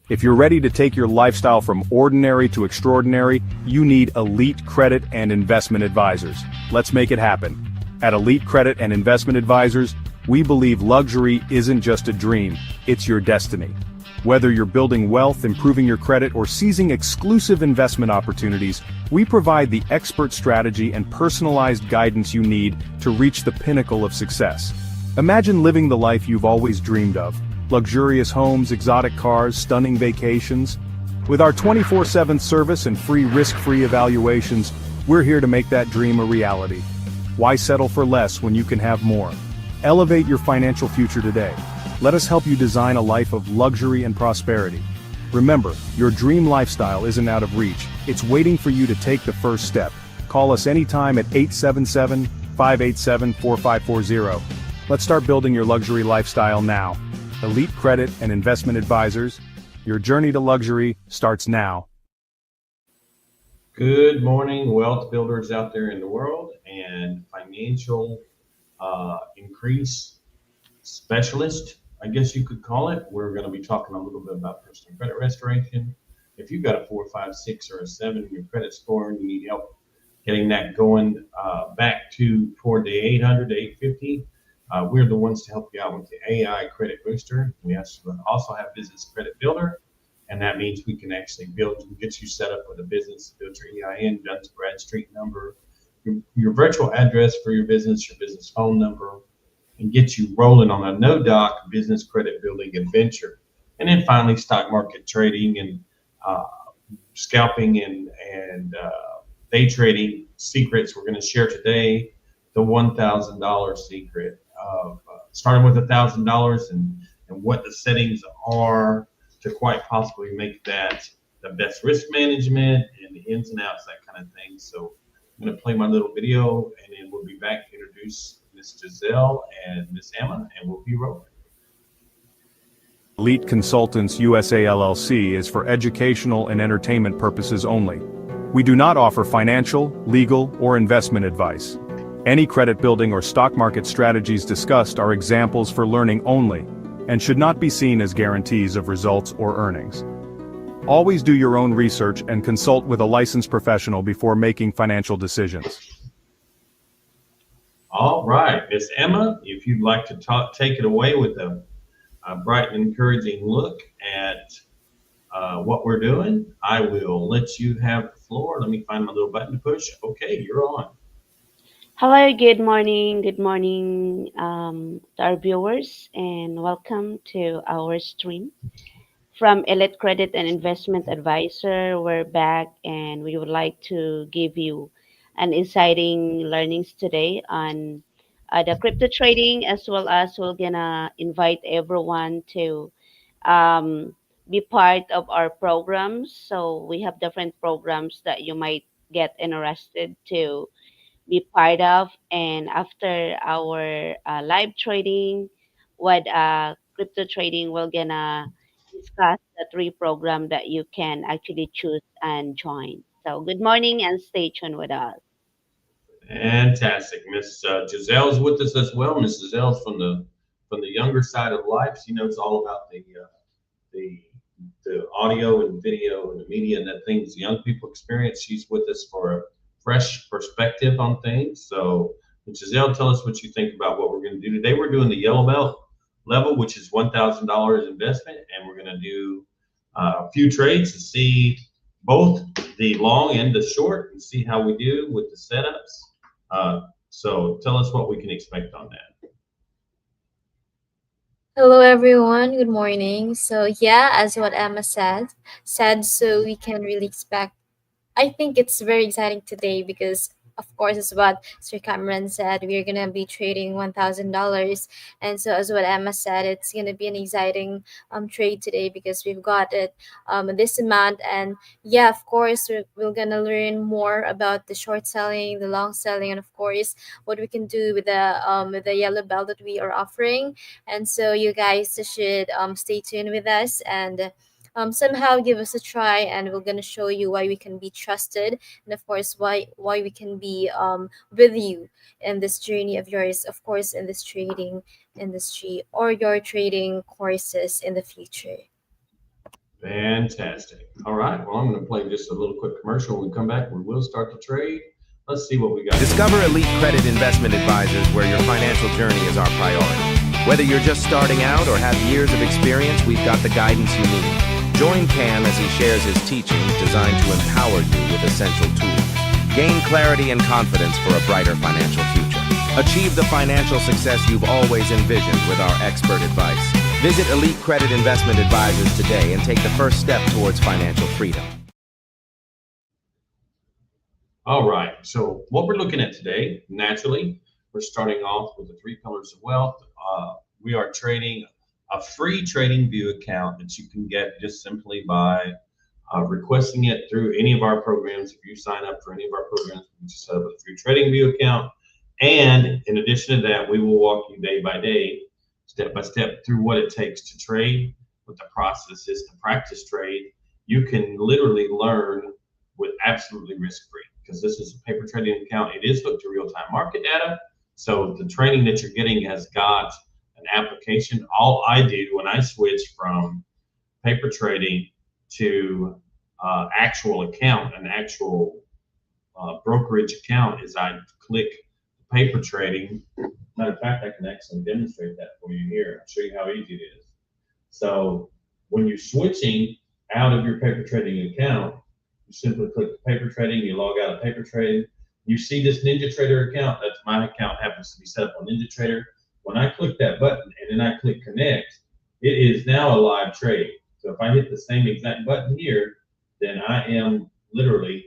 If you're ready to take your lifestyle from ordinary to extraordinary, you need Elite Credit and Investment Advisors. Let's make it happen. At Elite Credit and Investment Advisors, we believe luxury isn't just a dream, it's your destiny. Whether you're building wealth, improving your credit, or seizing exclusive investment opportunities, we provide the expert strategy and personalized guidance you need to reach the pinnacle of success. Imagine living the life you've always dreamed of. Luxurious homes, exotic cars, stunning vacations. With our 24/7 service and free risk-free evaluations, we're here to make that dream a reality. Why settle for less when you can have more? Elevate your financial future today. Let us help you design a life of luxury and prosperity. Remember, your dream lifestyle isn't out of reach. It's waiting for you to take the first step. Call us anytime at 877-587-4540. Let's start building your luxury lifestyle now. Elite Credit and Investment Advisors. Your journey to luxury starts now. Good morning, wealth builders out there in the world and financial increase specialist, I guess you could call it. We're going to be talking a little bit about personal credit restoration. If you've got a 4, 5, 6, or a 7 in your credit score and you need help getting that going back toward the 800 to 850, we're the ones to help you out with the AI Credit Booster. We also have Business Credit Builder, and that means we can actually get you set up with a business, build your EIN, Duns Bradstreet number, your virtual address for your business phone number, and get you rolling on a no-doc business credit building adventure. And then finally, stock market trading and scalping and day trading secrets. We're going to share today the $1,000 secret of starting with $1,000 and what the settings are to quite possibly make that the best risk management and the ins and outs, that kind of thing. So I'm going to play my little video, and then we'll be back to introduce Miss Giselle and Miss Emma, and we'll be rolling. Elite Consultants USA LLC is for educational and entertainment purposes only. We do not offer financial, legal, or investment advice. Any credit building or stock market strategies discussed are examples for learning only, and should not be seen as guarantees of results or earnings. Always do your own research and consult with a licensed professional before making financial decisions. All right, Miss Emma, if you'd like to take it away with a bright and encouraging look at what we're doing, I will let you have the floor. Let me find my little button to push. Okay, you're on. Hello, good morning. Good morning to our viewers, and welcome to our stream from Elite Credit and Investment Advisor. We're back, and we would like to give you an exciting learnings today on the crypto trading, as well as we're gonna invite everyone to um, be part of our programs. So we have different programs that you might get interested to be part of. And after our live trading with crypto trading, we're gonna discuss the three program that you can actually choose and join. So good morning and stay tuned with us. Fantastic. Miss Giselle's with us as well. Miss Giselle's from the younger side of life. She knows all about the the audio and video and the media and the things young people experience. She's with us for a fresh perspective on things. So, Giselle, tell us what you think about what we're going to do today. We're doing the yellow belt level, which is $1,000 investment, and we're going to do a few trades to see both the long and the short and see how we do with the setups. So tell us what we can expect on that. Hello everyone, good morning. So yeah, as what Emma said, so we can really expect. I think it's very exciting today because, of course, as what Sir Cameron said, we're gonna be trading $1,000, and so as what Emma said, it's gonna be an exciting trade today because we've got it this amount, and yeah, of course, we're gonna learn more about the short selling, the long selling, and of course, what we can do with the yellow belt that we are offering, and so you guys should stay tuned with us and somehow give us a try, and we're going to show you why we can be trusted, and of course why we can be with you in this journey of yours, of course, in this trading industry or your trading courses in the future. Fantastic. All right. Well, I'm going to play just a little quick commercial. When we come back, we will start the trade. Let's see what we got. Discover Elite Credit Investment Advisors, where your financial journey is our priority. Whether you're just starting out or have years of experience, we've got the guidance you need. Join Cam as he shares his teachings designed to empower you with essential tools. Gain clarity and confidence for a brighter financial future. Achieve the financial success you've always envisioned with our expert advice. Visit Elite Credit Investment Advisors today and take the first step towards financial freedom. All right. So what we're looking at today, naturally, we're starting off with the 3 pillars of wealth. We are trading a free Trading View account that you can get just simply by requesting it through any of our programs. If you sign up for any of our programs, we just set up a free Trading View account. And in addition to that, we will walk you day by day, step by step, through what it takes to trade, what the process is to practice trade. You can literally learn with absolutely risk-free, because this is a paper trading account. It is hooked to real-time market data. So the training that you're getting has got an application. All I do when I switch from paper trading to actual account, an actual brokerage account, is I click paper trading. Matter of fact, I can actually demonstrate that for you here. I'll show you how easy it is. So when you're switching out of your paper trading account, you simply click the paper trading, you log out of paper trading. You see this NinjaTrader account, that's my account, happens to be set up on NinjaTrader. When I click that button and then I click connect, it is now a live trade. So if I hit the same exact button here, then I am literally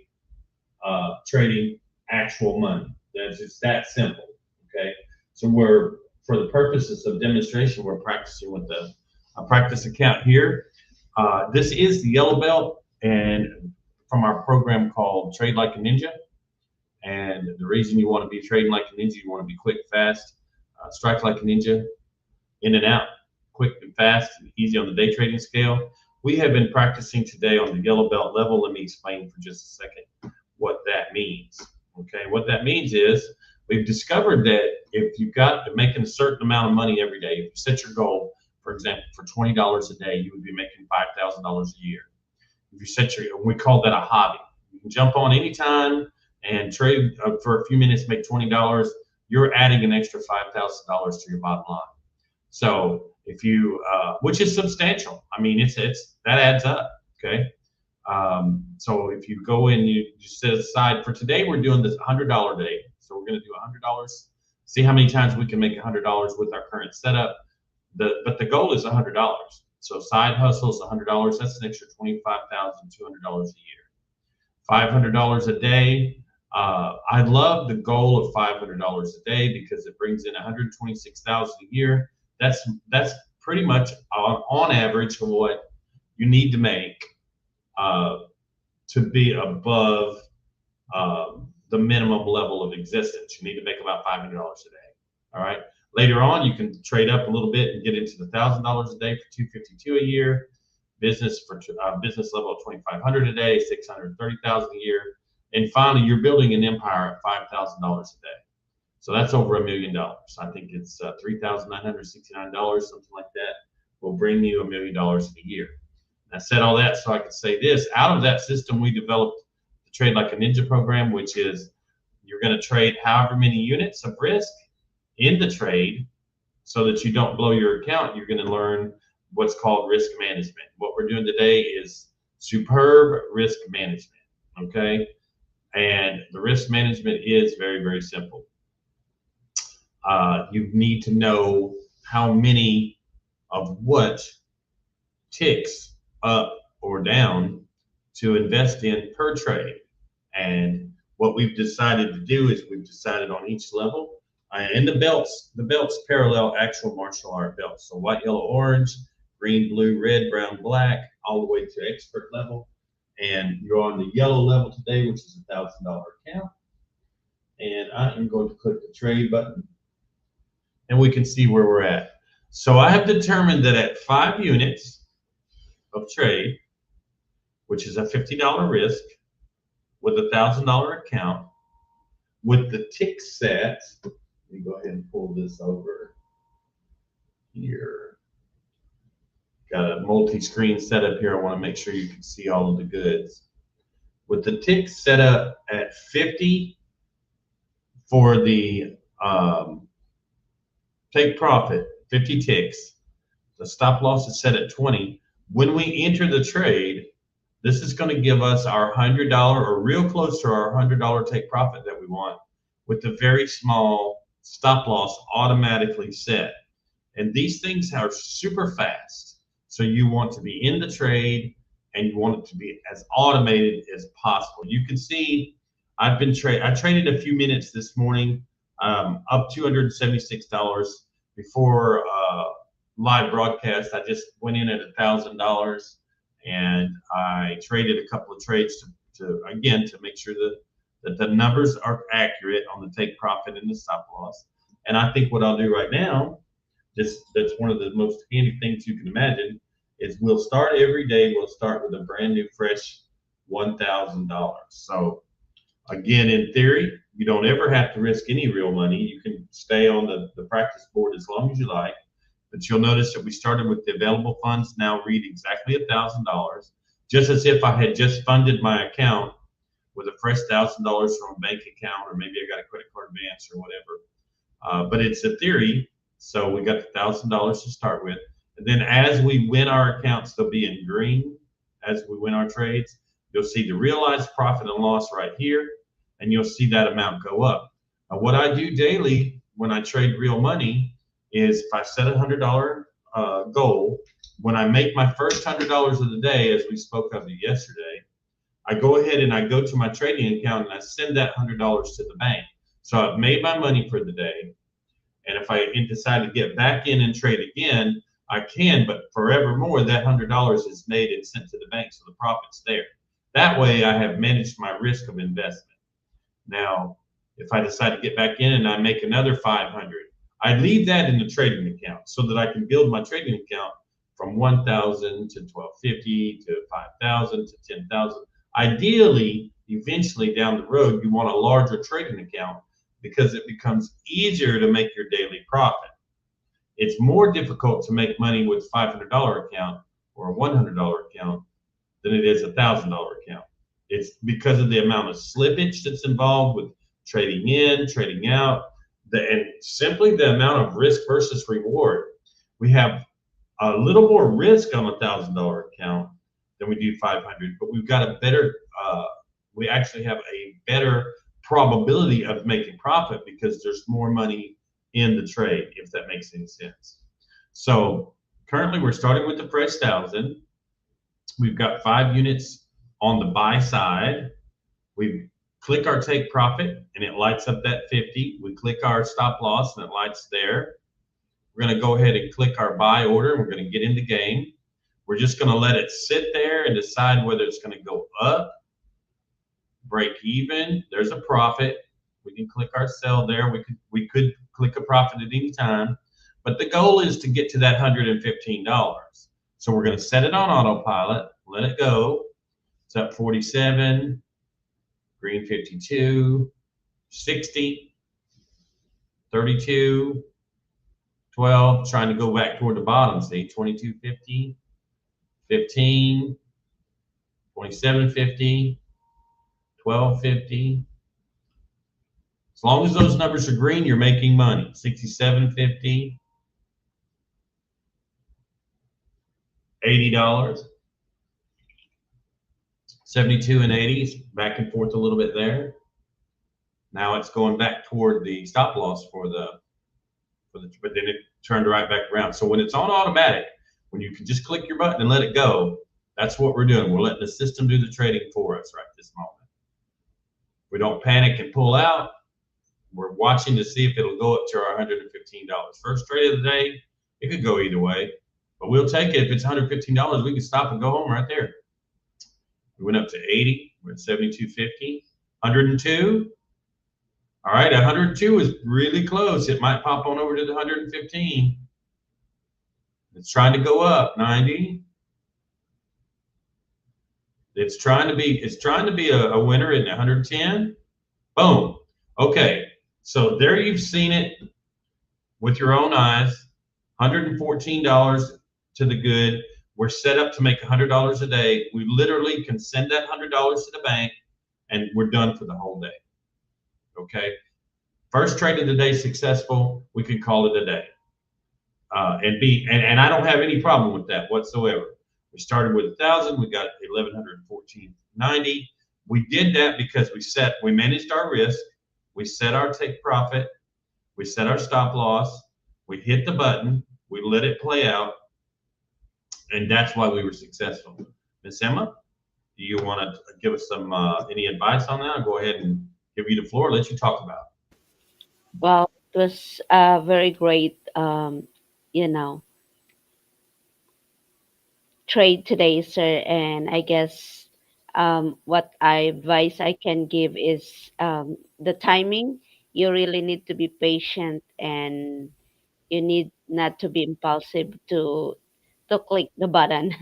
trading actual money. That's just that simple, okay? So for the purposes of demonstration, we're practicing with a practice account here. This is the yellow belt, and from our program called Trade Like a Ninja. And the reason you want to be trading like a ninja, you want to be quick, fast, strike like a ninja, in and out, quick and fast, and easy on the day trading scale. We have been practicing today on the yellow belt level. Let me explain for just a second what that means. Okay, what that means is we've discovered that if you've got to making a certain amount of money every day, if you set your goal, for example, for $20 a day, you would be making $5,000 a year. If you set your, we call that a hobby. You can jump on anytime and trade for a few minutes, make $20. You're adding an extra $5,000 to your bottom line. So if you, which is substantial. I mean, it's that adds up. Okay. So if you go in, you set aside for today, we're doing this $100 day. So we're going to do $100. See how many times we can make $100 with our current setup. But the goal is $100. So side hustle is $100. That's an extra $25,200 a year. $500 a day. I love the goal of $500 a day because it brings in $126,000 a year. That's pretty much on average what you need to make to be above the minimum level of existence. You need to make about $500 a day. All right. Later on, you can trade up a little bit and get into the $1,000 a day for $252 a year. Business for business level of $2,500 a day, $630,000 a year, and finally, you're building an empire at $5,000 a day. So that's over $1 million. I think it's $3,969, something like that. Will bring you $1 million in a year. And I said all that so I could say this. Out of that system, we developed the Trade Like a Ninja program, which is you're going to trade however many units of risk in the trade so that you don't blow your account. You're going to learn what's called risk management. What we're doing today is superb risk management, okay? And the risk management is very, very simple. You need to know how many of what ticks up or down to invest in per trade. And what we've decided to do is we've decided on each level, and the belts parallel actual martial art belts. So white, yellow, orange, green, blue, red, brown, black, all the way to expert level. And you're on the yellow level today, which is $1,000 account. And I am going to click the trade button, and we can see where we're at. So I have determined that at 5 units of trade, which is a $50 risk with a $1,000 account, with the tick set, let me go ahead and pull this over here. Got a multi-screen setup here. I want to make sure you can see all of the goods. With the tick set up at 50 for the take profit, 50 ticks. The stop loss is set at 20. When we enter the trade, this is going to give us our $100 or real close to our $100 take profit that we want with the very small stop loss automatically set. And these things are super fast. So you want to be in the trade and you want it to be as automated as possible. You can see I traded a few minutes this morning, up $276 before live broadcast. I just went in at $1,000 and I traded a couple of trades to make sure that the numbers are accurate on the take profit and the stop loss. And I think what I'll do right now, that's one of the most handy things you can imagine, is we'll start every day. We'll start with a brand new fresh $1,000. So again, in theory, you don't ever have to risk any real money. You can stay on the practice board as long as you like. But you'll notice that we started with the available funds now read exactly $1,000, just as if I had just funded my account with a fresh $1,000 from a bank account, or maybe I got a credit card advance or whatever. But it's a theory, so we got the $1,000 to start with. And then as we win our accounts, they'll be in green. As we win our trades, you'll see the realized profit and loss right here, and you'll see that amount go up. Now, what I do daily when I trade real money is if I set a $100 goal, when I make my first $100 of the day, as we spoke of it yesterday, I go ahead and I go to my trading account and I send that $100 to the bank. So I've made my money for the day. And if I decide to get back in and trade again, I can, but forevermore, that $100 is made and sent to the bank, so the profit's there. That way, I have managed my risk of investment. Now, if I decide to get back in and I make another 500, I leave that in the trading account so that I can build my trading account from 1,000 to 1,250 to 5,000 to 10,000. Ideally, eventually down the road, you want a larger trading account because it becomes easier to make your daily profit. It's more difficult to make money with a $500 account or a $100 account than it is a $1,000 account. It's because of the amount of slippage that's involved with trading in, trading out, and simply the amount of risk versus reward. We have a little more risk on a $1,000 account than we do 500, but we've got a better, we actually have a better probability of making profit because there's more money in the trade, if that makes any sense. So currently we're starting with the fresh 1,000. We've got 5 units on the buy side. We click our take profit and it lights up that 50. We click our stop loss and it lights there. We're going to go ahead and click our buy order and we're going to get in the game. We're just going to let it sit there and decide whether it's going to go up, break even. There's a profit. We can click our sell there. We could click a profit at any time, but the goal is to get to that $115. So we're going to set it on autopilot, let it go. It's up 47, green 52, 60, 32, 12, trying to go back toward the bottom, see, 22.50, 15, 27.50, 12.50. As long as those numbers are green, you're making money. 67.50, $80, 72 and 80, back and forth a little bit there. Now it's going back toward the stop loss but then it turned right back around. So when it's on automatic, when you can just click your button and let it go, that's what we're doing. We're letting the system do the trading for us right this moment. We don't panic and pull out. We're watching to see if it'll go up to our $115. First trade of the day, it could go either way, but we'll take it. If it's $115, we can stop and go home right there. We went up to 80, we're at 72.50, 102. All right, 102 is really close. It might pop on over to the 115. It's trying to go up, 90. It's trying to be a winner at 110. Boom. Okay, so there you've seen it with your own eyes. $114 to the good. We're set up to make $100 a day. We literally can send that $100 to the bank and we're done for the whole day. Okay. First trade of the day successful, we can call it a day. And I don't have any problem with that whatsoever. We started with 1,000, we got 1,114.90. We did that because we managed our risk, we set our take profit, we set our stop loss, we hit the button, we let it play out, and that's why we were successful. Miss Emma, do you want to give us some any advice on that? I'll go ahead and give you the floor, let you talk about it. Well, it was a very great, trade today, sir. And I guess what advice I can give is the timing. You really need to be patient, and you need not to be impulsive to click the button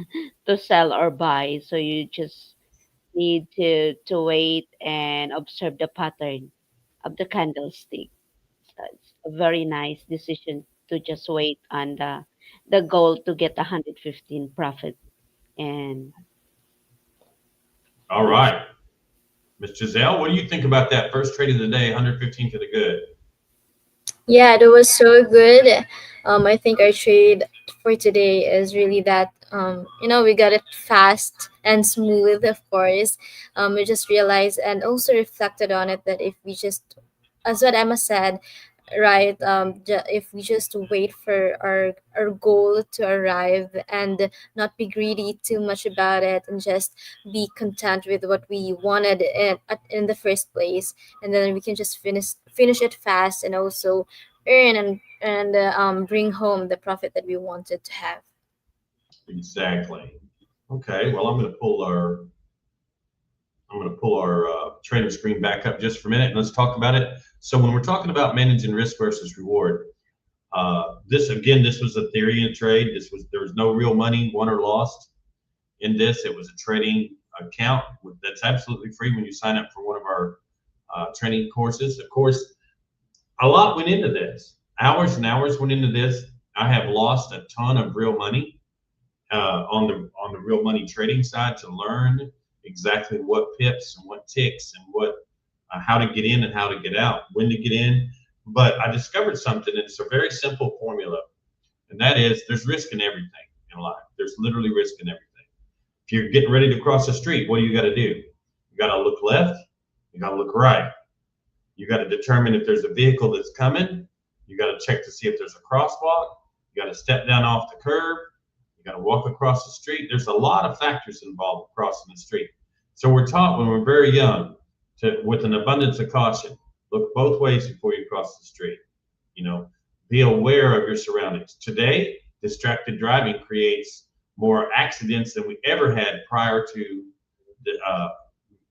to sell or buy. So you just need to wait and observe the pattern of the candlestick. So it's a very nice decision to just wait on the goal to get 115 profit. And All right. Miss Giselle, what do you think about that first trade of the day, 115 to the good? Yeah, that was so good. I think our trade for today is really that we got it fast and smooth, of course. We just realized and also reflected on it that if we just, as what Emma said, right, if we just wait for our goal to arrive and not be greedy too much about it and just be content with what we wanted in the first place, and then we can just finish it fast and also earn and bring home the profit that we wanted to have. Exactly. Okay, well, I'm going to pull our trader screen back up just for a minute and let's talk about it. So when we're talking about managing risk versus reward, this was a theory in trade. There was no real money won or lost in this. It was a trading account that's absolutely free when you sign up for one of our training courses. Of course, a lot went into this. Hours and hours went into this. I have lost a ton of real money on the real money trading side to learn exactly what pips and what ticks and what how to get in and how to get out, when to get in. But I discovered something. It's a very simple formula, and that is there's risk in everything in life. There's literally risk in everything. If you're getting ready to cross the street, what do you got to do? You got to look left. You got to look right. You got to determine if there's a vehicle that's coming. You got to check to see if there's a crosswalk. You got to step down off the curb. You got to walk across the street. There's a lot of factors involved with crossing the street. So we're taught when we're very young to, with an abundance of caution, look both ways before you cross the street. Be aware of your surroundings. Today, distracted driving creates more accidents than we ever had prior to the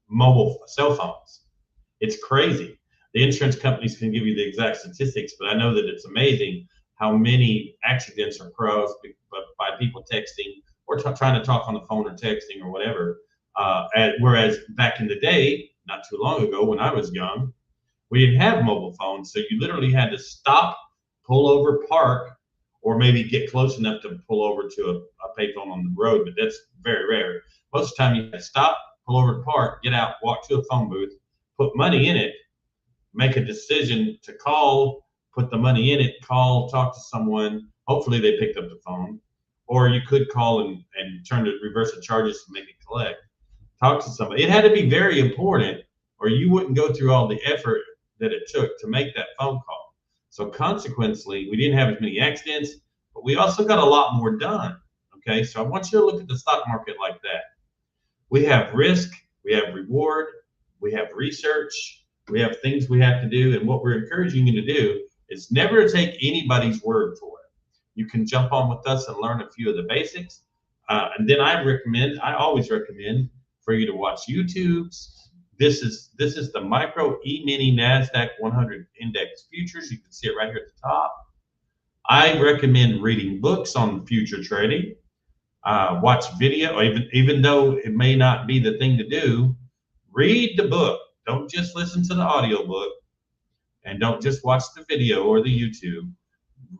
mobile cell phones. It's crazy. The insurance companies can give you the exact statistics, but I know that it's amazing how many accidents are caused by people texting or trying to talk on the phone or texting or whatever. Whereas back in the day, not too long ago when I was young, we didn't have mobile phones. So you literally had to stop, pull over, park, or maybe get close enough to pull over to a payphone on the road, but that's very rare. Most of the time you had to stop, pull over, park, get out, walk to a phone booth, put money in it, make a decision to call, put the money in it, call, talk to someone. Hopefully they picked up the phone. Or you could call and turn to reverse the charges to make it collect. Talk to somebody. It had to be very important or you wouldn't go through all the effort that it took to make that phone call. So consequently, we didn't have as many accidents, but we also got a lot more done. Okay, so I want you to look at the stock market like that. We have risk, we have reward, we have research, we have things we have to do, and what we're encouraging you to do is never take anybody's word for it. You can jump on with us and learn a few of the basics. And then I always recommend for you to watch YouTubes. This is the Micro E-mini NASDAQ 100 Index Futures. You can see it right here at the top. I recommend reading books on future trading. Watch video, even though it may not be the thing to do, read the book. Don't just listen to the audio book and don't just watch the video or the YouTube.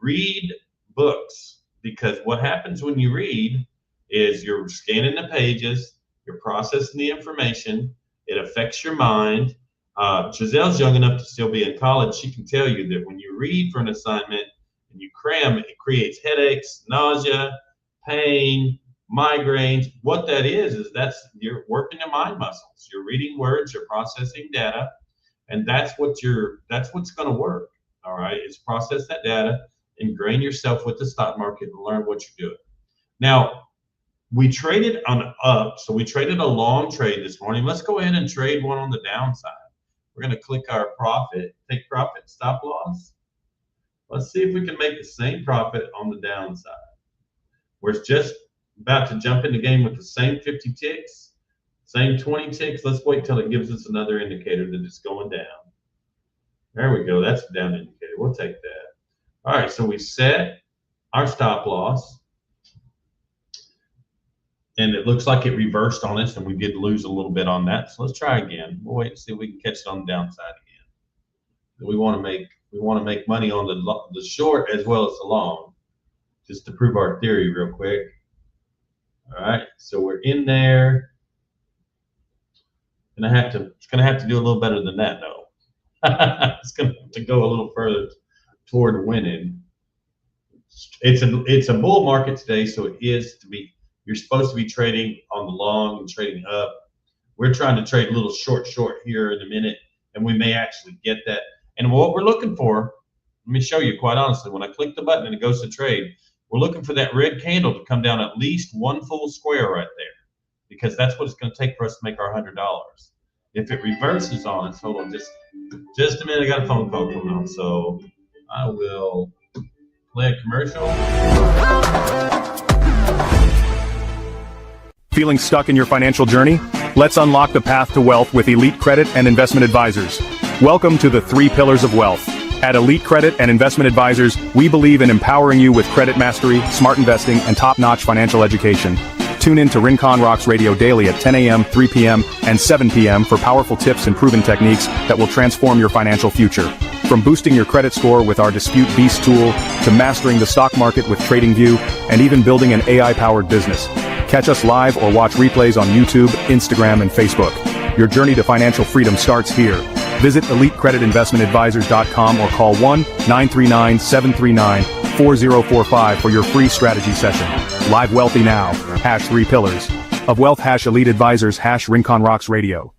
Read books, because what happens when you read is you're scanning the pages, you're processing the information, it affects your mind. Giselle's young enough to still be in college. She can tell you that when you read for an assignment and you cram, it creates headaches, nausea, pain, migraines. What that is that's you're working your mind muscles. You're reading words, you're processing data, and that's what's going to work. All right, is process that data, ingrain yourself with the stock market, and learn what you're doing. Now, we traded on up, so we traded a long trade this morning. Let's go ahead and trade one on the downside. We're going to click our profit, take profit, stop loss. Let's see if we can make the same profit on the downside. We're just about to jump in the game with the same 50 ticks, same 20 ticks. Let's wait till it gives us another indicator that it's going down. There we go. That's a down indicator. We'll take that. All right, so we set our stop loss, and it looks like it reversed on us, and we did lose a little bit on that. So let's try again. We'll wait and see if we can catch it on the downside again. We want to make money on the short as well as the long, just to prove our theory real quick. All right, so we're in there. It's gonna have to do a little better than that though. It's gonna have to go a little further toward winning. It's a bull market today, so it is to be. You're supposed to be trading on the long and trading up. We're trying to trade a little short here in a minute, and we may actually get that. And what we're looking for, let me show you quite honestly. When I click the button and it goes to trade, we're looking for that red candle to come down at least one full square right there, because that's what it's going to take for us to make our $100. If it reverses on us, hold on just a minute. I got a phone call coming on, so I will play a commercial. Feeling stuck in your financial journey? Let's unlock the path to wealth with Elite Credit and Investment Advisors. Welcome to the 3 pillars of wealth. At Elite Credit and Investment Advisors, we believe in empowering you with credit mastery, smart investing, and top-notch financial education. Tune in to Rincon Rocks Radio daily at 10 a.m., 3 p.m., and 7 p.m. for powerful tips and proven techniques that will transform your financial future. From boosting your credit score with our Dispute Beast tool, to mastering the stock market with TradingView, and even building an AI-powered business. Catch us live or watch replays on YouTube, Instagram, and Facebook. Your journey to financial freedom starts here. Visit EliteCreditInvestmentAdvisors.com or call 1-939-739-4045 for your free strategy session. Live wealthy now. #3 pillars of wealth. #Elite Advisors. #Rincon Rocks Radio.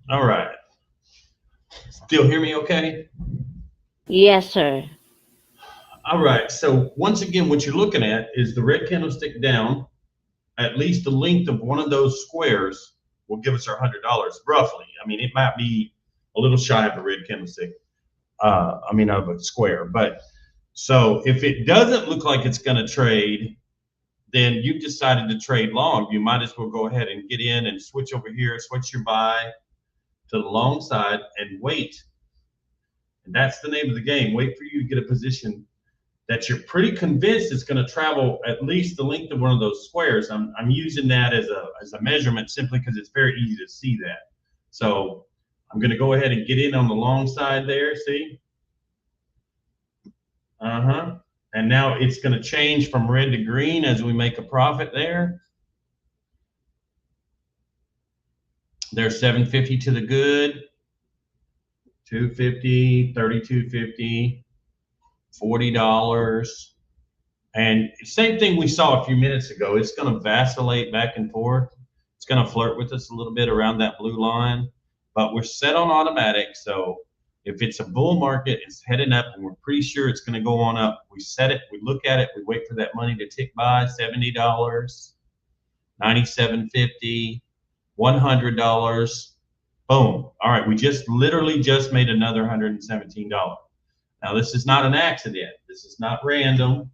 All right. Still hear me okay? Yes, sir. All right. So once again, what you're looking at is the red candlestick down. At least the length of one of those squares will give us our $100 roughly. I mean, it might be a little shy of a red candlestick. Of a square. But so if it doesn't look like it's going to trade, then you've decided to trade long. You might as well go ahead and get in and switch over here, switch your buy to the long side and wait. And that's the name of the game. Wait for you to get a position that you're pretty convinced is going to travel at least the length of one of those squares. I'm using that as a measurement simply because it's very easy to see that. So I'm going to go ahead and get in on the long side there, see? And now it's going to change from red to green as we make a profit there. There's 750 to the good, 250, 32.50, $40. And same thing we saw a few minutes ago. It's going to vacillate back and forth. It's going to flirt with us a little bit around that blue line, but we're set on automatic. So if it's a bull market, it's heading up and we're pretty sure it's going to go on up. We set it, we look at it, we wait for that money to tick by. $70, $97.50, $100. Boom. All right, we literally just made another $117. Now, this is not an accident. This is not random.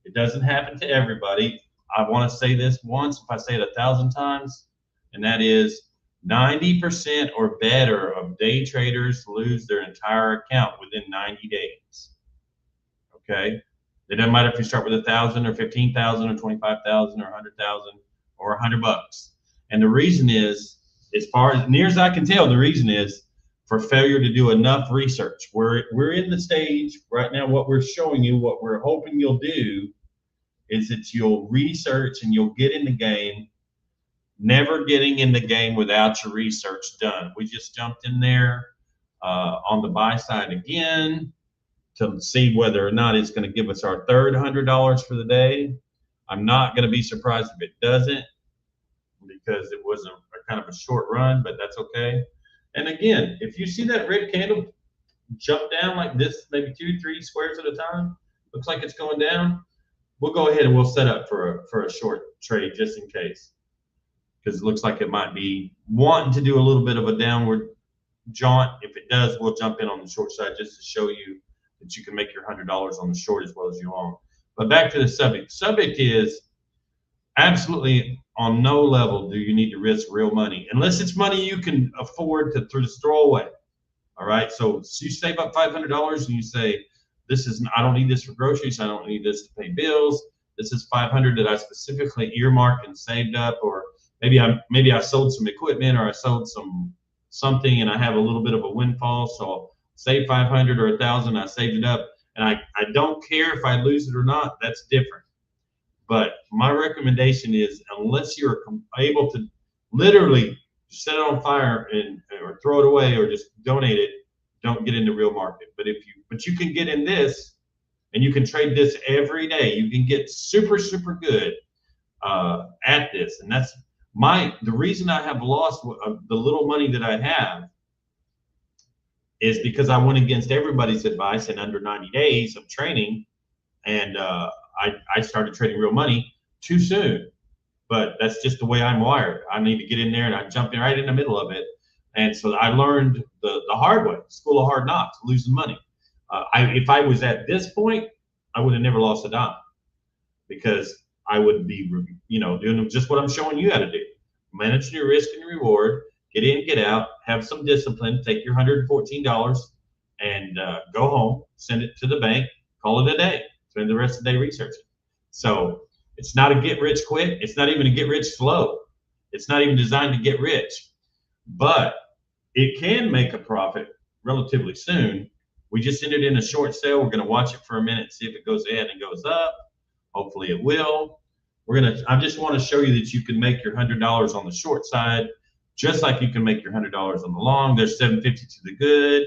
It doesn't happen to everybody. I want to say this once, if I say it 1,000 times, and that is 90% or better of day traders lose their entire account within 90 days. Okay? It doesn't matter if you start with 1,000 or 15,000 or 25,000 or 100,000 or $100. And the reason is, as far as near as I can tell, the reason is for failure to do enough research. We're in the stage right now. What we're showing you, what we're hoping you'll do, is that you'll research and you'll get in the game. Never getting in the game without your research done. We just jumped in there on the buy side again to see whether or not it's going to give us our third $100 for the day. I'm not going to be surprised if it doesn't, because it was a kind of a short run, but that's okay. And again, if you see that red candle jump down like this, maybe 2-3 squares at a time, looks like it's going down, we'll go ahead and we'll set up for a short trade just in case, because it looks like it might be wanting to do a little bit of a downward jaunt. If it does, we'll jump in on the short side just to show you that you can make your $100 on the short as well as you long. But back to the subject. The subject is absolutely on no level do you need to risk real money, unless it's money you can afford to just throw away. All right. So you save up $500 and you say, I don't need this for groceries. I don't need this to pay bills. This is $500 that I specifically earmarked and saved up, or maybe I sold some equipment, or I sold something and I have a little bit of a windfall. So I'll save 500 or 1,000. I saved it up, and I don't care if I lose it or not. That's different. But my recommendation is, unless you're able to literally set it on fire or throw it away or just donate it, don't get in the real market. But you can get in this, and you can trade this every day. You can get super, super good at this. And that's the reason I have lost the little money that I have is because I went against everybody's advice in under 90 days of training, and I started trading real money too soon. But that's just the way I'm wired. I need to get in there, and I jump in right in the middle of it. And so I learned the hard way, school of hard knocks, losing money. If I was at this point, I would have never lost a dime, because I would be, doing just what I'm showing you how to do. Manage your risk and your reward, get in, get out, have some discipline, take your $114 and go home, send it to the bank, call it a day, spend the rest of the day researching. So it's not a get rich quick. It's not even a get rich slow. It's not even designed to get rich, but it can make a profit relatively soon. We just entered in a short sale. We're going to watch it for a minute, see if it goes ahead and goes up. Hopefully it will. I just want to show you that you can make your $100 on the short side, just like you can make your $100 on the long. There's 750 to the good.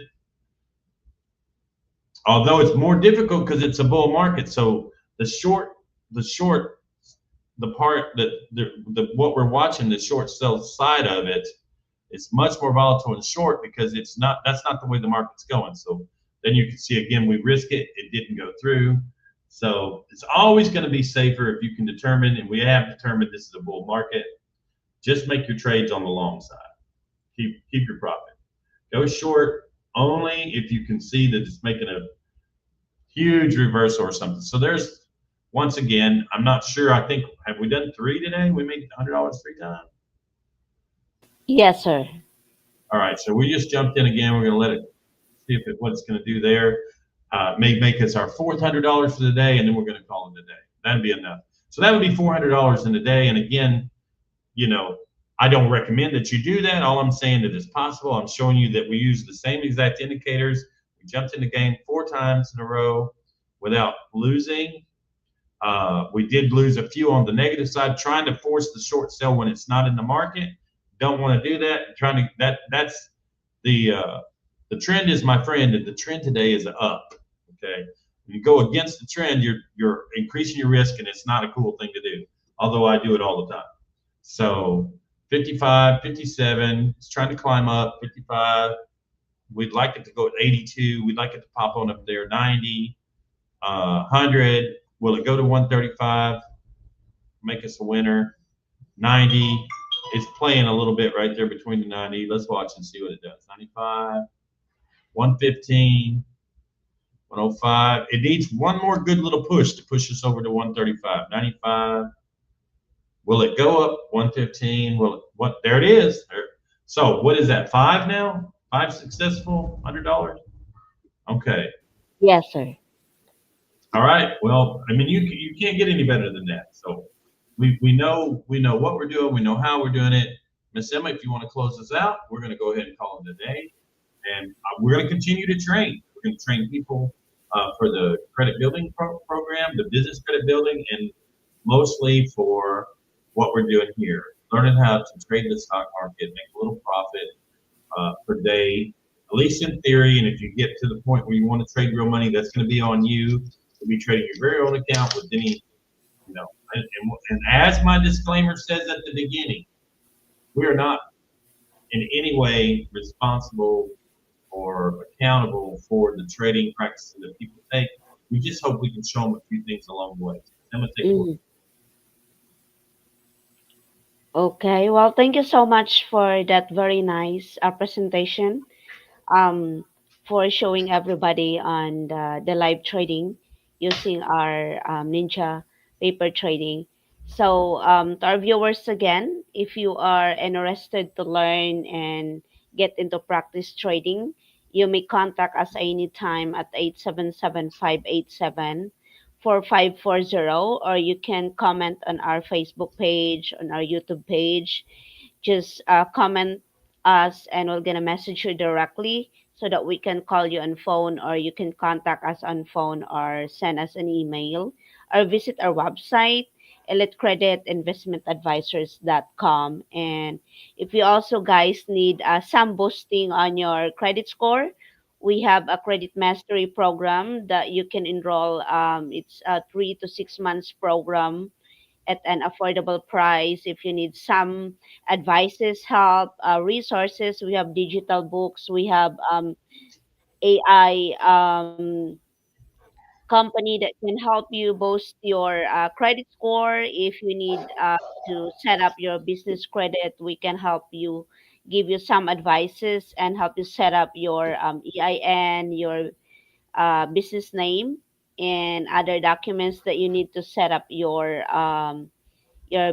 Although it's more difficult because it's a bull market. So the part that what we're watching, the short sell side of it, is much more volatile and short, because that's not the way the market's going. So then you can see again, we risk it didn't go through. So it's always going to be safer if you can determine, and we have determined this is a bull market, just make your trades on the long side. Keep your profit. Go short only if you can see that it's making a huge reversal or something. So there's, once again, I'm not sure. I think, have we done 3 today? We made $100 3 times. Yes, sir. All right. So we just jumped in again. We're going to let it see what it's going to do there. May make us our fourth $100 for the day, and then we're going to call it a day. That'd be enough. So that would be $400 in a day. And again, I don't recommend that you do that. All I'm saying that it's possible. I'm showing you that we use the same exact indicators. We jumped in the game 4 times in a row without losing. We did lose a few on the negative side, trying to force the short sell when it's not in the market. Don't want to do that. That's the trend is my friend, and the trend today is up. Okay. When you go against the trend, you're increasing your risk, and it's not a cool thing to do. Although I do it all the time. So 55, 57, it's trying to climb up. 55. We'd like it to go at 82. We'd like it to pop on up there. 90, 100. Will it go to 135? Make us a winner. 90. It's playing a little bit right there between the 90. Let's watch and see what it does. 95, 115, 105. It needs one more good little push to push us over to 135. 95. Will it go up? 115. There it is. So what is that? 5 now? 5 successful $100? Okay. Yes, sir. All right. Well, I mean, you can't get any better than that. So we know what we're doing. We know how we're doing it. Miss Emma, if you want to close us out, we're going to go ahead and call it a day. And we're going to continue to train. We're going to train people for the credit building program, the business credit building, and mostly for what we're doing here. Learning how to trade the stock market, make a little profit per day, at least in theory. And if you get to the point where you want to trade real money, that's going to be on you. You'll be trading your very own account with any, and as my disclaimer says at the beginning, we are not in any way responsible or accountable for the trading practices that people take. We just hope we can show them a few things along the way. I'm gonna take a look. Okay, well, thank you so much for that very nice presentation, for showing everybody on the live trading using our Ninja paper trading. So, to our viewers again, if you are interested to learn and get into practice trading, you may contact us anytime at 877-587-4540, or you can comment on our Facebook page, on our YouTube page. Just comment us and we're gonna message you directly so that we can call you on phone, or you can contact us on phone or send us an email, or visit our website, elitecreditinvestmentadvisors.com. And if you also guys need some boosting on your credit score, we have a credit mastery program that you can enroll. It's a 3 to 6 months program at an affordable price. If you need some advices, help, resources, we have digital books, we have AI company that can help you boost your credit score. If you need to set up your business credit, we can help you, give you some advices and help you set up your EIN, your business name, and other documents that you need to set up your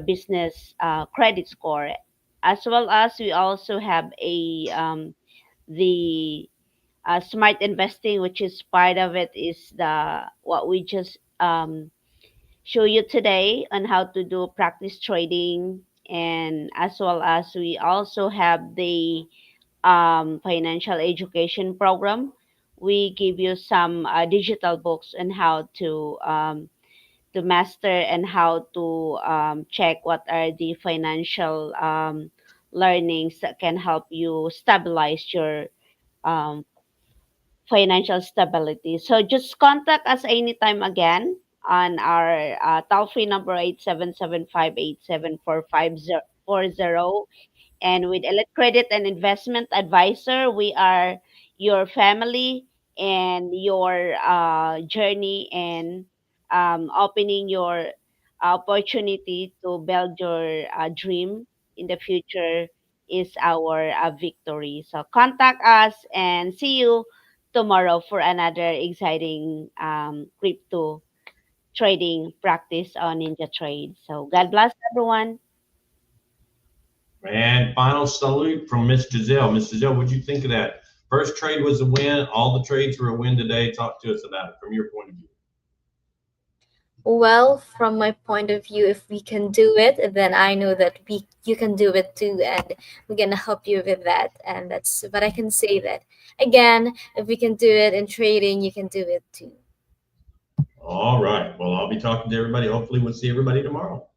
business credit score. As well as we also have the smart investing, which is part of it, is the what we just show you today on how to do practice trading. And as well as we also have the financial education program. We give you some digital books on how to master and how to check what are the financial learnings that can help you stabilize your um, financial stability. So just contact us anytime again on our toll free number 877-587-4540. And with Elite Credit and Investment Advisor, we are your family and your journey and opening your opportunity to build your dream in the future is our victory. So contact us and see you tomorrow for another exciting crypto trading practice on Ninja Trade. So God bless everyone. And final salute from Miss Giselle. Miss Giselle, what'd you think of that? First trade was a win. All the trades were a win today. Talk to us about it from your point of view. Well, from my point of view, if we can do it, then I know that you can do it too, and we're gonna help you with that. And that's but I can say that again, if we can do it in trading, you can do it too. All right. Well, I'll be talking to everybody. Hopefully we'll see everybody tomorrow.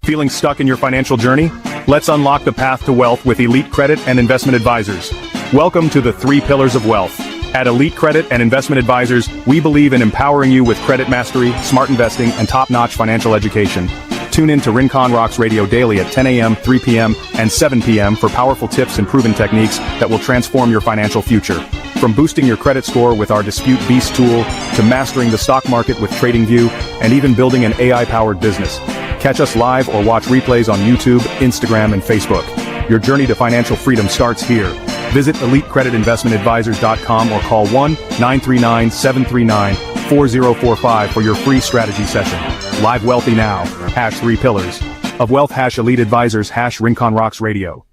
Feeling stuck in your financial journey? Let's unlock the path to wealth with Elite Credit and Investment Advisors. Welcome to the 3 Pillars of Wealth. At Elite Credit and Investment Advisors, we believe in empowering you with credit mastery, smart investing, and top-notch financial education. Tune in to Rincon Rocks Radio daily at 10 a.m., 3 p.m., and 7 p.m. for powerful tips and proven techniques that will transform your financial future. From boosting your credit score with our Dispute Beast tool, to mastering the stock market with TradingView, and even building an AI-powered business. Catch us live or watch replays on YouTube, Instagram, and Facebook. Your journey to financial freedom starts here. Visit EliteCreditInvestmentAdvisors.com or call 1-939-739-4045 for your free strategy session. Live wealthy now. #3 Pillars of Wealth. #Elite Advisors. #Rincon Rocks Radio.